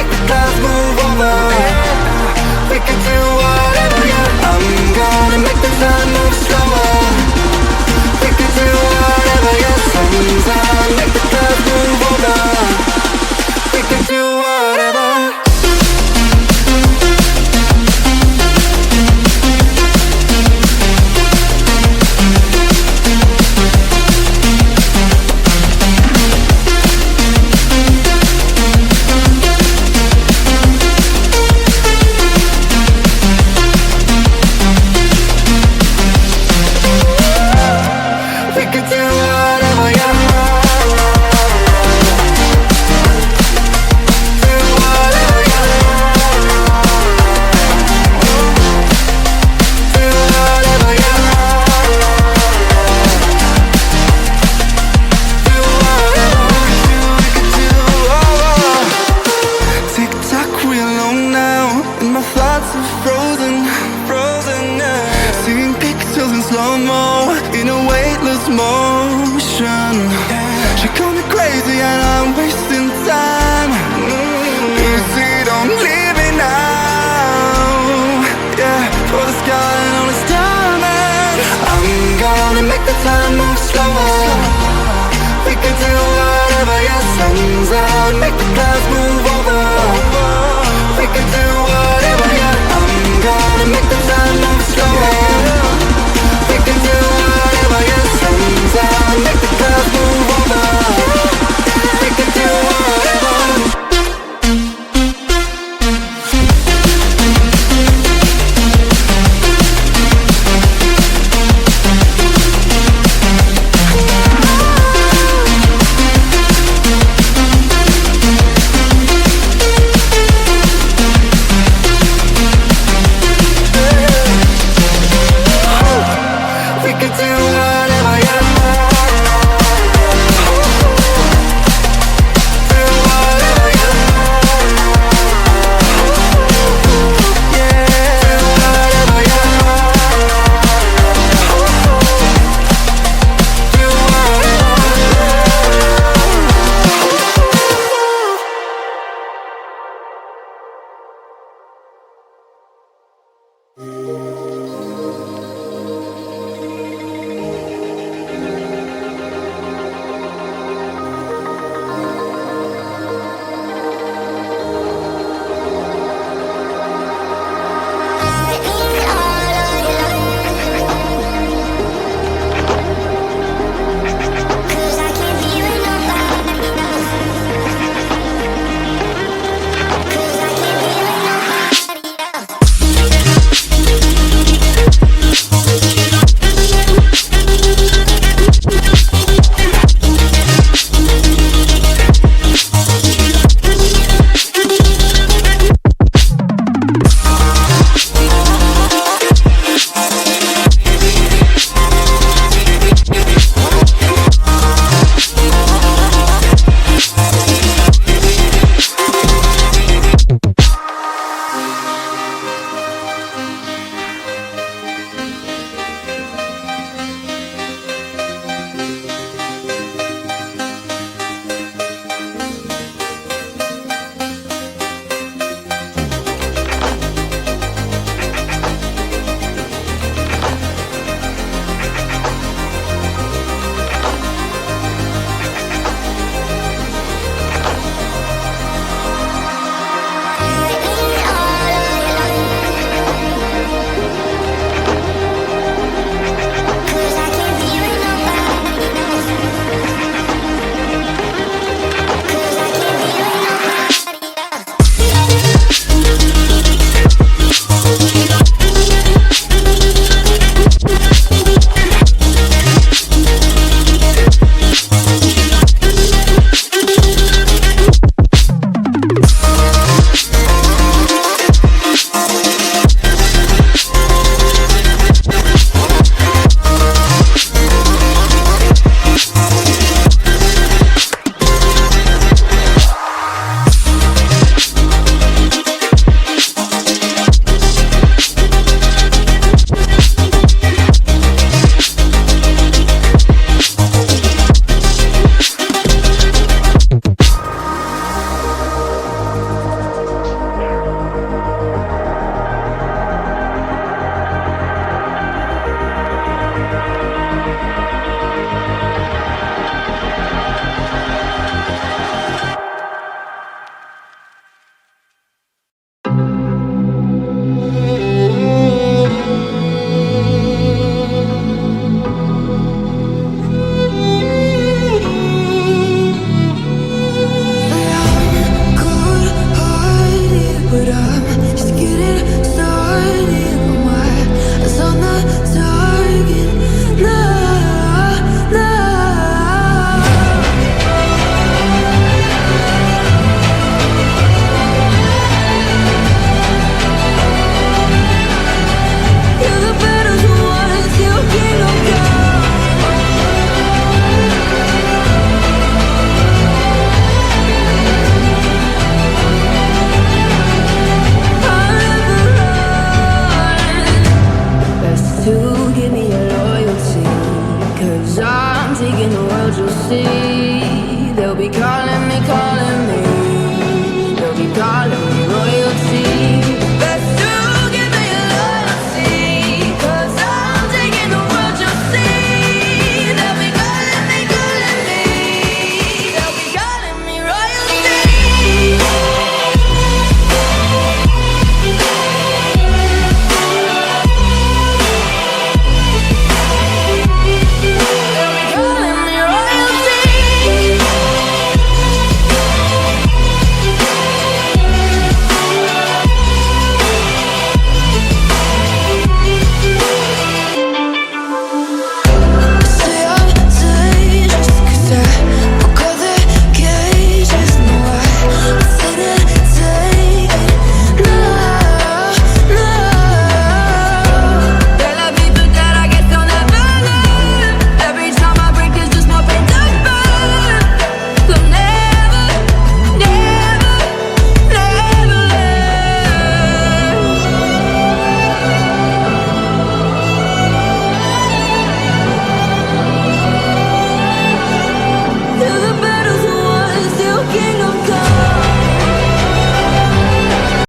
make the clouds move over. We can do whatever, yeah. I'm gonna make the time move slower. We can do whatever, yeah. Sun's out, make the clouds move over. We can do whatever. Motion. She called me crazy and I'm wasting time. Easy, don't leave me now. Yeah, for the sky and all its diamonds. I'm gonna make the time move slower. We can do whatever, yeah. Sun's out, make the clouds move over. We can do whatever, yeah. I'm gonna make the time move slower. We can do whatever, yeah. Sun's out, make the clouds move over. We can do whatever. world you'll see. They'll be calling me, calling